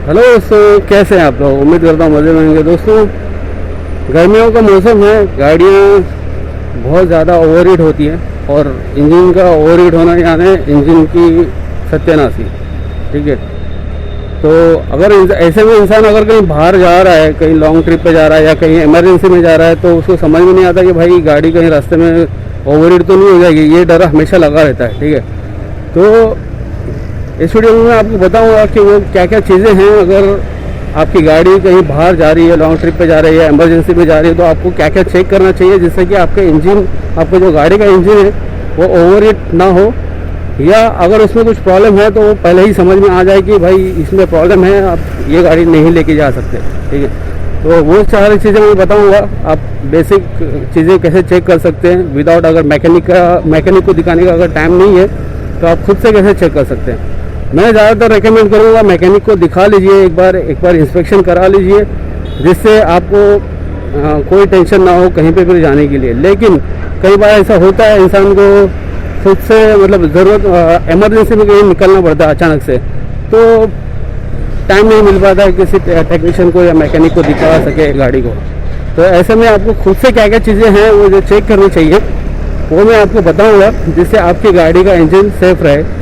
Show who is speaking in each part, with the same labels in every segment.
Speaker 1: Hello दोस्तों, कैसे हैं आप लोग। उम्मीद करता हूँ मज़े में होंगे। दोस्तों, गर्मियों का मौसम है, गाड़ियाँ बहुत ज़्यादा ओवरहीट होती हैं और इंजन का ओवरहीट होना यानी इंजन की सत्यानाशी। ठीक है, तो अगर ऐसे में इंसान अगर कहीं बाहर जा रहा है, कहीं लॉन्ग ट्रिप पे जा रहा है या कहीं इमरजेंसी में जा रहा है, तो उसको समझ में नहीं आता कि भाई गाड़ी कहीं रास्ते में ओवरहीट तो नहीं हो जाएगी। ये डर हमेशा लगा रहता है। ठीक है, तो इस वीडियो में मैं आपको बताऊंगा कि वो क्या क्या चीज़ें हैं। अगर आपकी गाड़ी कहीं बाहर जा रही है, लॉन्ग ट्रिप पे जा रही है, इमरजेंसी में जा रही है, तो आपको क्या क्या चेक करना चाहिए जिससे कि आपके इंजन, आपका जो गाड़ी का इंजन है वो ओवरहीट ना हो, या अगर उसमें कुछ प्रॉब्लम है तो वो पहले ही समझ में आ जाए कि भाई इसमें प्रॉब्लम है, आप ये गाड़ी नहीं लेके जा सकते। ठीक है, तो वो सारी चीज़ें मैं बताऊँगा। आप बेसिक चीज़ें कैसे चेक कर सकते हैं विदाउट, अगर मैकेनिक को दिखाने का अगर टाइम नहीं है तो आप खुद से कैसे चेक कर सकते हैं। मैं ज़्यादातर रेकमेंड करूँगा मैकेनिक को दिखा लीजिए, एक बार इंस्पेक्शन करा लीजिए, जिससे आपको कोई टेंशन ना हो कहीं पे भी जाने के लिए। लेकिन कई बार ऐसा होता है इंसान को खुद से, मतलब ज़रूरत इमरजेंसी में कहीं निकलना पड़ता है अचानक से, तो टाइम नहीं मिल पाता है किसी टेक्नीशियन को या मैकेनिक को दिखा सके गाड़ी को। तो ऐसे में आपको खुद से क्या क्या चीज़ें हैं वो जो चेक करनी चाहिए वो मैं आपको बताऊँगा, जिससे आपकी गाड़ी का इंजन सेफ रहे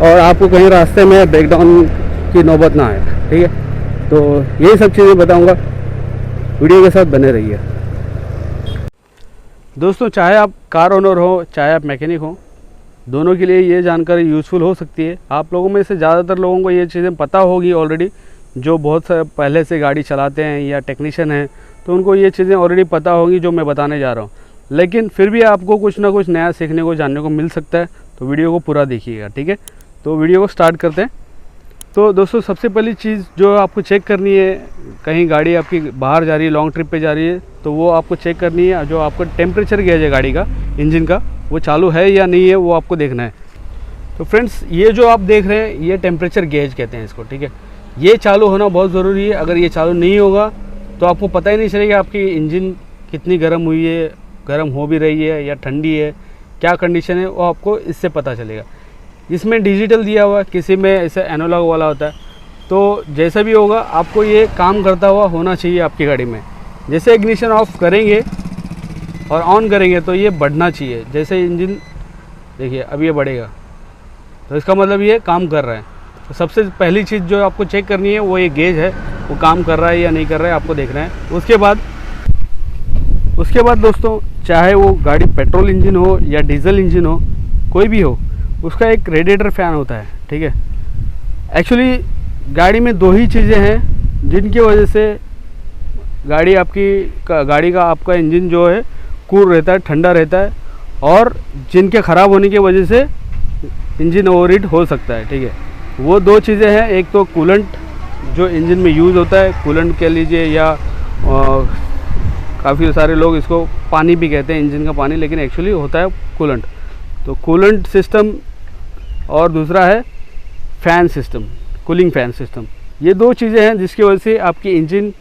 Speaker 1: और आपको कहीं रास्ते में ब्रेकडाउन की नौबत ना आए। ठीक है, तो यही सब चीज़ें बताऊंगा, वीडियो के साथ बने रहिए। दोस्तों, चाहे आप कार ओनर हो चाहे आप मैकेनिक हो, दोनों के लिए ये जानकारी यूज़फुल हो सकती है। आप लोगों में से ज़्यादातर लोगों को ये चीज़ें पता होगी ऑलरेडी, जो बहुत पहले से गाड़ी चलाते हैं या टेक्नीशियन हैं, तो उनको ये चीज़ें ऑलरेडी पता होगी जो मैं बताने जा रहा हूँ। लेकिन फिर भी आपको कुछ ना कुछ नया सीखने को, जानने को मिल सकता है, तो वीडियो को पूरा देखिएगा। ठीक है, तो वीडियो को स्टार्ट करते हैं। तो दोस्तों, सबसे पहली चीज़ जो आपको चेक करनी है, कहीं गाड़ी आपकी बाहर जा रही है, लॉन्ग ट्रिप पे जा रही है, तो वो आपको चेक करनी है जो आपका टेम्परेचर गेज है गाड़ी का, इंजन का, वो चालू है या नहीं है, वो आपको देखना है। तो फ्रेंड्स, ये जो आप देख रहे हैं ये टेम्परेचर गेज कहते हैं इसको। ठीक है, ये चालू होना बहुत ज़रूरी है। अगर ये चालू नहीं होगा तो आपको पता ही नहीं चलेगा आपकी इंजन कितनी गर्म हुई है, गर्म हो भी रही है या ठंडी है, क्या कंडीशन है, वो आपको इससे पता चलेगा। इसमें डिजिटल दिया हुआ है, किसी में ऐसा एनालॉग वाला होता है। तो जैसा भी होगा आपको ये काम करता हुआ होना चाहिए आपकी गाड़ी में। जैसे इग्निशन ऑफ करेंगे और ऑन करेंगे तो ये बढ़ना चाहिए। जैसे इंजन देखिए अब ये बढ़ेगा, तो इसका मतलब ये काम कर रहा है। तो सबसे पहली चीज़ जो आपको चेक करनी है वो ये गेज है, वो काम कर रहा है या नहीं कर रहा है, आपको देखना है। उसके बाद दोस्तों, चाहे वो गाड़ी पेट्रोल इंजन हो या डीजल इंजन हो, कोई भी हो, उसका एक रेडिएटर फ़ैन होता है। ठीक है, एक्चुअली गाड़ी में दो ही चीज़ें हैं जिनकी वजह से गाड़ी का आपका इंजन जो है कूल रहता है, ठंडा रहता है, और जिनके ख़राब होने की वजह से इंजन ओवरहीट हो सकता है। ठीक है, वो दो चीज़ें हैं। एक तो कूलेंट जो इंजन में यूज़ होता है, कूलेंट कह लीजिए, या काफ़ी सारे लोग इसको पानी भी कहते हैं, इंजन का पानी, लेकिन एक्चुअली होता है कूलेंट। तो कूलेंट सिस्टम, और दूसरा है fan system, cooling fan system. ये दो चीज़ें हैं जिसकी वजह से आपकी इंजन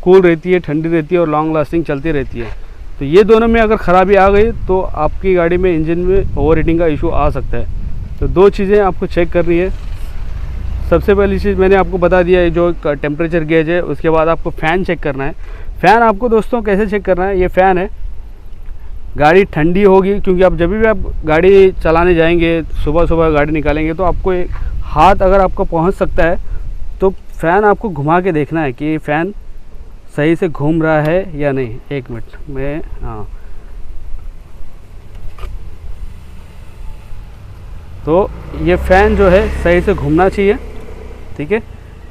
Speaker 1: कूल रहती है, ठंडी रहती है और लॉन्ग लास्टिंग चलती रहती है। तो ये दोनों में अगर ख़राबी आ गई तो आपकी गाड़ी में इंजन में ओवरहीटिंग का इशू आ सकता है। तो दो चीज़ें आपको चेक करनी है। सबसे पहली चीज़ मैंने आपको बता दिया है, जो टेम्परेचर गेज है। उसके बाद आपको फ़ैन चेक करना है। फ़ैन आपको दोस्तों कैसे चेक करना है, ये फ़ैन है, गाड़ी ठंडी होगी, क्योंकि आप जब भी आप गाड़ी चलाने जाएंगे, सुबह सुबह गाड़ी निकालेंगे, तो आपको एक हाथ अगर आपको पहुंच सकता है तो फ़ैन आपको घुमा के देखना है कि फ़ैन सही से घूम रहा है या नहीं। एक मिनट में, हाँ, तो ये फ़ैन जो है सही से घूमना चाहिए। ठीक है,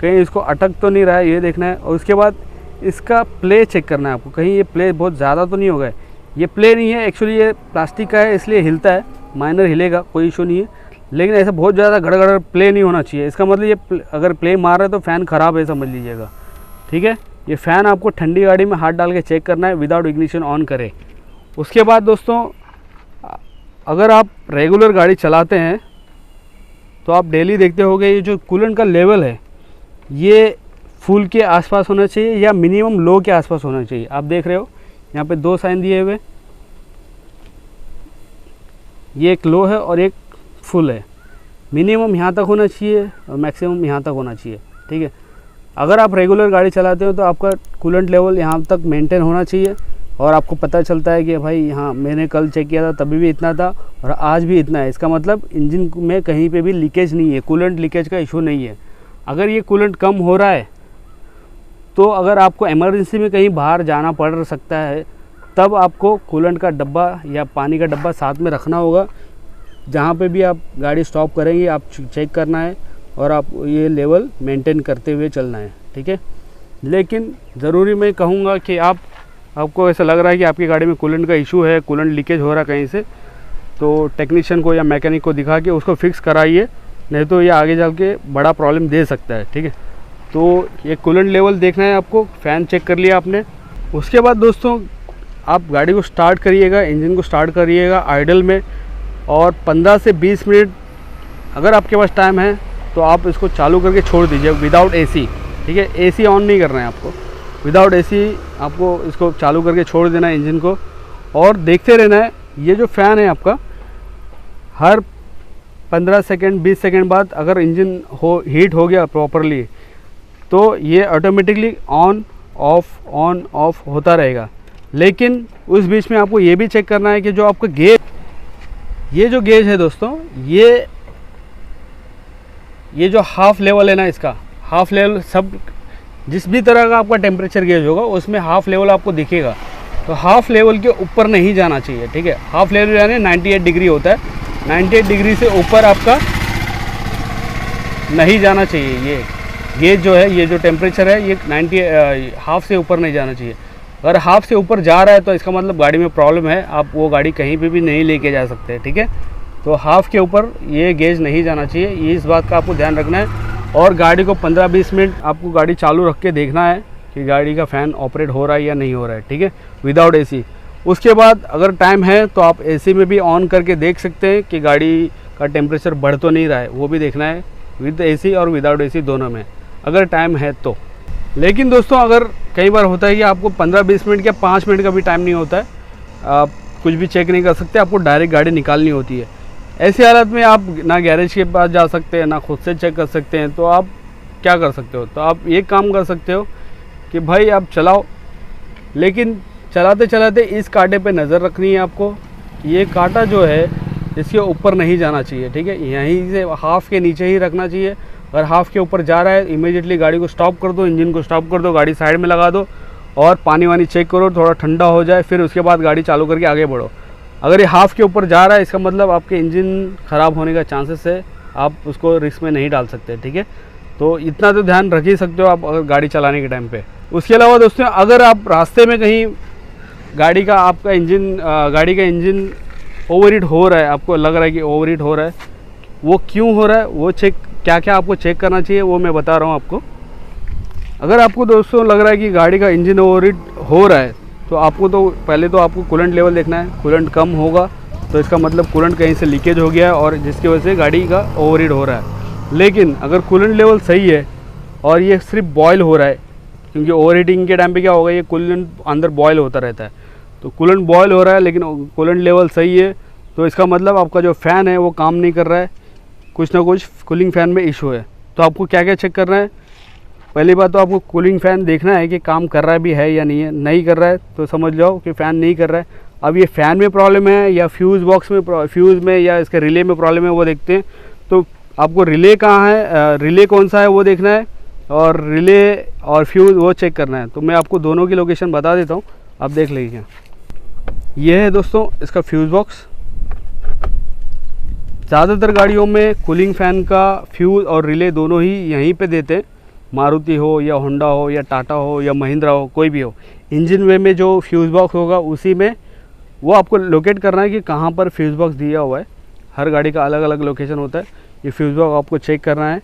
Speaker 1: कहीं इसको अटक तो नहीं रहा है, ये देखना है। और उसके बाद इसका प्ले चेक करना है आपको, कहीं ये प्ले बहुत ज़्यादा तो नहीं हो गए। ये प्ले नहीं है, एक्चुअली ये प्लास्टिक का है इसलिए हिलता है, माइनर हिलेगा, कोई इशू नहीं है, लेकिन ऐसा बहुत ज़्यादा गड़गड़ प्ले नहीं होना चाहिए। इसका मतलब ये अगर प्ले मार रहा है तो फ़ैन ख़राब है, समझ लीजिएगा। ठीक है, ये फ़ैन आपको ठंडी गाड़ी में हाथ डाल के चेक करना है, विदाउट इग्निशन ऑन करे। उसके बाद दोस्तों, अगर आप रेगुलर गाड़ी चलाते हैं तो आप डेली देखते होंगे ये जो कूलेंट का लेवल है ये फुल के आसपास होना चाहिए या मिनिमम लो के आसपास होना चाहिए। आप देख रहे हो यहाँ पे दो साइन दिए हुए, ये एक लो है और एक फुल है। मिनिमम यहाँ तक होना चाहिए और मैक्सिमम यहाँ तक होना चाहिए। ठीक है, अगर आप रेगुलर गाड़ी चलाते हो तो आपका कूलेंट लेवल यहाँ तक मेंटेन होना चाहिए और आपको पता चलता है कि भाई हाँ मैंने कल चेक किया था तभी भी इतना था और आज भी इतना है। इसका मतलब इंजन में कहीं पे भी लीकेज नहीं है, कूलेंट लीकेज का इशू नहीं है। अगर ये कूलेंट कम हो रहा है तो अगर आपको इमरजेंसी में कहीं बाहर जाना पड़ सकता है तब आपको कूलेंट का डब्बा या पानी का डब्बा साथ में रखना होगा। जहाँ पे भी आप गाड़ी स्टॉप करेंगे आप चेक करना है और आप ये लेवल मेंटेन करते हुए चलना है, ठीक है। लेकिन ज़रूरी मैं कहूँगा कि आपको ऐसा लग रहा है कि आपकी गाड़ी में कूलेंट का इशू है, कूलेंट लीकेज हो रहा है कहीं से, तो टेक्नीशियन को या मैकेनिक को दिखा के उसको फिक्स कराइए, नहीं तो ये आगे चल के बड़ा प्रॉब्लम दे सकता है, ठीक है। तो ये कूलेंट लेवल देखना है आपको, फ़ैन चेक कर लिया आपने। उसके बाद दोस्तों आप गाड़ी को स्टार्ट करिएगा, इंजन को स्टार्ट करिएगा आइडल में और 15 से 20 मिनट अगर आपके पास टाइम है तो आप इसको चालू करके छोड़ दीजिए विदाउट एसी, ठीक है। एसी ऑन नहीं करना है आपको, विदाउट एसी आपको इसको चालू करके छोड़ देना है इंजन को और देखते रहना है। ये जो फ़ैन है आपका हर 15 सेकेंड 20 सेकेंड बाद अगर इंजन हीट हो गया प्रॉपरली तो ये ऑटोमेटिकली ऑन ऑफ होता रहेगा। लेकिन उस बीच में आपको ये भी चेक करना है कि जो आपका गेज, ये जो गेज है दोस्तों, ये जो हाफ लेवल है ना, इसका हाफ लेवल सब जिस भी तरह का आपका टेम्परेचर गेज होगा उसमें हाफ लेवल आपको दिखेगा, तो हाफ लेवल के ऊपर नहीं जाना चाहिए, ठीक है। हाफ लेवल यानी 98 डिग्री होता है, 98 डिग्री से ऊपर आपका नहीं जाना चाहिए। ये गेज जो है, ये जो टेम्परेचर है ये 90 हाफ से ऊपर नहीं जाना चाहिए। अगर हाफ से ऊपर जा रहा है तो इसका मतलब गाड़ी में प्रॉब्लम है, आप वो गाड़ी कहीं पे भी नहीं लेके जा सकते, ठीक है। तो हाफ के ऊपर ये गेज नहीं जाना चाहिए, ये इस बात का आपको ध्यान रखना है। और गाड़ी को 15-20 मिनट आपको गाड़ी चालू रख के देखना है कि गाड़ी का फ़ैन ऑपरेट हो रहा है या नहीं हो रहा है, ठीक है, विदाउट एसी। उसके बाद अगर टाइम है तो आप एसी में भी ऑन करके देख सकते हैं कि गाड़ी का टेम्परेचर बढ़ तो नहीं रहा है, वो भी देखना है विद एसी और विदाउट एसी दोनों में, अगर टाइम है तो। लेकिन दोस्तों अगर कई बार होता है कि आपको 15-20 मिनट या 5 मिनट का भी टाइम नहीं होता है, आप कुछ भी चेक नहीं कर सकते, आपको डायरेक्ट गाड़ी निकालनी होती है, ऐसी हालत में आप ना गैरेज के पास जा सकते हैं ना खुद से चेक कर सकते हैं, तो आप क्या कर सकते हो, तो आप एक काम कर सकते हो कि भाई आप चलाओ, लेकिन चलाते चलाते इस कांटे पे नज़र रखनी है आपको। ये कांटा जो है इसके ऊपर नहीं जाना चाहिए, ठीक है, यहीं से हाफ के नीचे ही रखना चाहिए। अगर हाफ के ऊपर जा रहा है इमीडिएटली गाड़ी को स्टॉप कर दो, इंजन को स्टॉप कर दो, गाड़ी साइड में लगा दो और पानी वानी चेक करो, थोड़ा ठंडा हो जाए, फिर उसके बाद गाड़ी चालू करके आगे बढ़ो। अगर ये हाफ के ऊपर जा रहा है इसका मतलब आपके इंजन ख़राब होने का चांसेस है, आप उसको रिस्क में नहीं डाल सकते, ठीक है। तो इतना तो ध्यान रख ही सकते हो आप अगर गाड़ी चलाने के टाइम पे। उसके अलावा दोस्तों अगर आप रास्ते में कहीं गाड़ी का इंजन ओवरहीट हो रहा है, आपको लग रहा है कि ओवरहीट हो रहा है, वो क्यों हो रहा है, वो क्या क्या आपको चेक करना चाहिए वो मैं बता रहा हूँ आपको। अगर आपको दोस्तों लग रहा है कि गाड़ी का इंजन ओवरहीट हो रहा है तो आपको तो पहले तो आपको कूलेंट लेवल देखना है। कूलेंट कम होगा तो इसका मतलब कूलेंट कहीं से लीकेज हो गया है और जिसकी वजह से गाड़ी का ओवरहीट हो रहा है। लेकिन अगर कूलेंट लेवल सही है और ये सिर्फ बॉयल हो रहा है, क्योंकि ओवरहीटिंग के टाइम पे क्या होगा, ये कूलेंट अंदर बॉयल होता रहता है, तो कूलेंट बॉयल हो रहा है लेकिन कूलेंट लेवल सही है, तो इसका मतलब आपका जो फ़ैन है वो काम नहीं कर रहा है, कुछ ना कुछ कूलिंग फ़ैन में इशू है। तो आपको क्या क्या चेक करना है, पहली बात तो आपको कूलिंग फ़ैन देखना है कि काम कर रहा है भी है या नहीं है। नहीं कर रहा है तो समझ जाओ कि फ़ैन नहीं कर रहा है। अब ये फ़ैन में प्रॉब्लम है या फ्यूज़ बॉक्स में, फ्यूज़ में या इसके रिले में प्रॉब्लम है वो देखते हैं। तो आपको रिले कहाँ है, रिले कौन सा है वो देखना है और रिले और फ्यूज़ वो चेक करना है। तो मैं आपको दोनों की लोकेशन बता देता हूँ, आप देख लीजिए। ये है दोस्तों इसका फ्यूज़ बॉक्स। ज़्यादातर गाड़ियों में कूलिंग फ़ैन का फ्यूज़ और रिले दोनों ही यहीं पे देते हैं, मारुति हो या होंडा हो या टाटा हो या महिंद्रा हो, कोई भी हो। इंजन वे में जो फ्यूज़ बॉक्स होगा उसी में वो आपको लोकेट करना है कि कहाँ पर फ्यूज़ बॉक्स दिया हुआ है। हर गाड़ी का अलग अलग लोकेशन होता है। ये फ्यूज़ बॉक्स आपको चेक करना है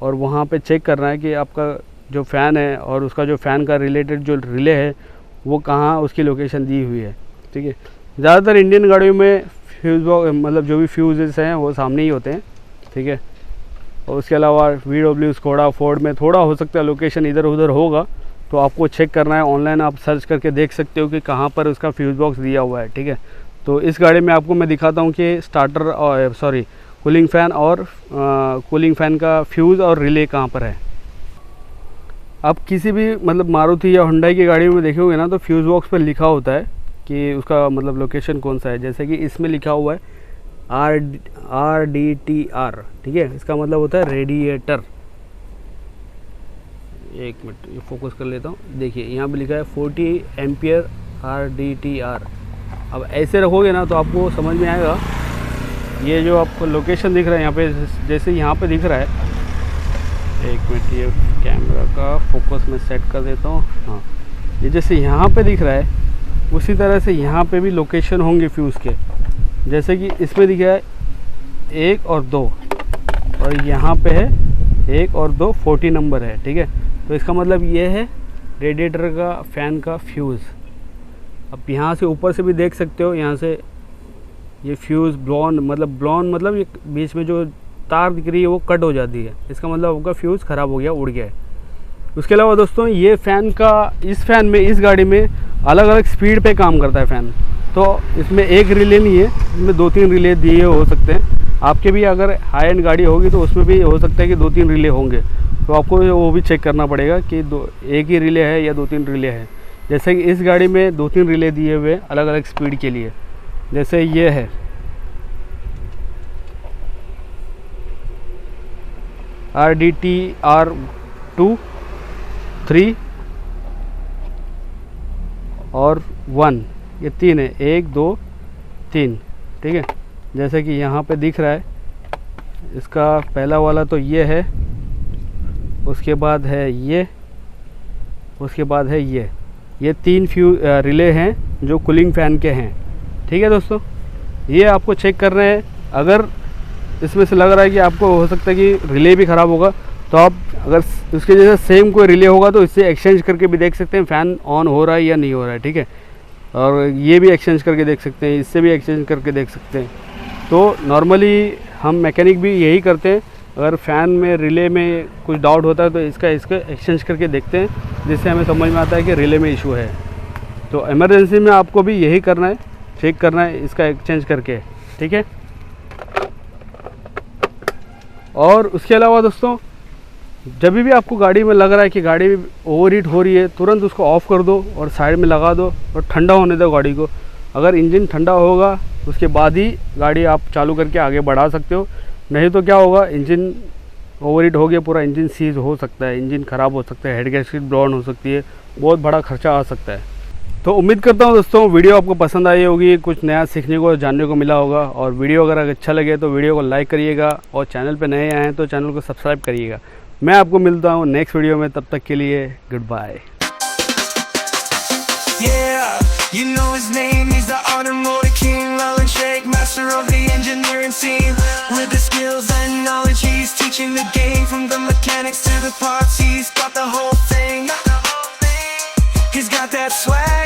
Speaker 1: और वहाँ पे चेक करना है कि आपका जो फ़ैन है और उसका जो फ़ैन का रिलेटेड जो रिले है वो कहाँ उसकी लोकेशन दी हुई है, ठीक है। ज़्यादातर इंडियन गाड़ियों में फ्यूज़ बॉक्स मतलब जो भी फ्यूज़ेस हैं वो सामने ही होते हैं, ठीक है। और उसके अलावा VW, स्कोडा, फोर्ड में थोड़ा हो सकता है लोकेशन इधर उधर होगा, तो आपको चेक करना है। ऑनलाइन आप सर्च करके देख सकते हो कि कहाँ पर उसका फ्यूज़ बॉक्स दिया हुआ है, ठीक है। तो इस गाड़ी में आपको मैं दिखाता हूँ कि स्टार्टर और कूलिंग फ़ैन और कूलिंग फ़ैन का फ्यूज़ और रिले कहाँ पर है। आप किसी भी मतलब मारुति या हुंडई की गाड़ी में देखोगे ना तो फ्यूज़ बॉक्स पर लिखा होता है कि उसका मतलब लोकेशन कौन सा है। जैसे कि इसमें लिखा हुआ है RDTR, ठीक है, इसका मतलब होता है रेडिएटर। एक मिनट ये फोकस कर लेता हूँ। देखिए यहाँ पे लिखा है 40 एम्पियर RDTR। अब ऐसे रखोगे ना तो आपको समझ में आएगा। ये जो आपको लोकेशन दिख रहा है यहाँ पे, जैसे यहाँ पे दिख रहा है, एक मिनट ये कैमरा का फोकस में सेट कर देता हूँ। हाँ, ये जैसे यहाँ पे दिख रहा है उसी तरह से यहाँ पे भी लोकेशन होंगे फ्यूज़ के। जैसे कि इसमें दिखा है 1 और 2 और यहाँ पे है 1 और 2 40 नंबर है, ठीक है। तो इसका मतलब ये है रेडिएटर का फ़ैन का फ्यूज़। अब यहाँ से ऊपर से भी देख सकते हो, यहाँ से ये फ्यूज़ ब्लॉन मतलब ये बीच में जो तार दिख रही है वो कट हो जाती है। इसका मतलब आपका फ्यूज़ ख़राब हो गया, उड़ गया है। उसके अलावा दोस्तों ये फ़ैन का, इस फ़ैन में, इस गाड़ी में अलग अलग स्पीड पे काम करता है फ़ैन। तो इसमें एक रिले नहीं है, इसमें 2-3 रिले दिए हो सकते हैं। आपके भी अगर हाई एंड गाड़ी होगी तो उसमें भी हो सकता है कि 2-3 रिले होंगे, तो आपको वो भी चेक करना पड़ेगा कि एक ही रिले है या 2-3 रिले है। जैसे कि इस गाड़ी में 2-3 रिले दिए हुए अलग अलग स्पीड के लिए। जैसे ये है RDTR 2, 3 और 1, ये 3 है, 1 2 3, ठीक है। जैसे कि यहाँ पे दिख रहा है, इसका पहला वाला तो ये है, उसके बाद है ये, उसके बाद है ये 3 रिले हैं जो कूलिंग फ़ैन के हैं, ठीक है दोस्तों। ये आपको चेक करना है। अगर इसमें से लग रहा है कि आपको हो सकता है कि रिले भी ख़राब होगा, तो आप अगर उसके जैसे सेम कोई रिले होगा तो इससे एक्सचेंज करके भी देख सकते हैं फ़ैन ऑन हो रहा है या नहीं हो रहा है, ठीक है। और ये भी एक्सचेंज करके देख सकते हैं, इससे भी एक्सचेंज करके देख सकते हैं। तो नॉर्मली हम मैकेनिक भी यही करते हैं। अगर फ़ैन में रिले में कुछ डाउट होता है तो इसका एक्सचेंज करके देखते हैं, जिससे हमें समझ में आता है कि रिले में इशू है। तो इमरजेंसी में आपको भी यही करना है, चेक करना है इसका एक्सचेंज करके, ठीक है। और उसके अलावा दोस्तों, जब भी आपको गाड़ी में लग रहा है कि गाड़ी ओवरहीट हो रही है, तुरंत उसको ऑफ़ कर दो और साइड में लगा दो और ठंडा होने दो गाड़ी को। अगर इंजन ठंडा होगा उसके बाद ही गाड़ी आप चालू करके आगे बढ़ा सकते हो, नहीं तो क्या होगा, इंजन ओवरहीट हो गया, पूरा इंजन सीज हो सकता है, इंजन ख़राब हो सकता है, हेड गैस्केट ब्लोन हो सकती है, बहुत बड़ा खर्चा आ सकता है। तो उम्मीद करता हूँ दोस्तों वीडियो आपको पसंद आई होगी, कुछ नया सीखने को, जानने को मिला होगा। और वीडियो अगर अच्छा लगे तो वीडियो को लाइक करिएगा और चैनल पे नए आए हैं तो चैनल को सब्सक्राइब करिएगा। मैं आपको मिलता हूँ नेक्स्ट वीडियो में, तब तक के लिए good bye.
Speaker 2: Yeah, you know his name, he's the automotive king, Alan Shake, master of the engineering scene. With the skills and knowledge, he's teaching the game, from the mechanics to the parts, he's got the whole thing. He's got that swag.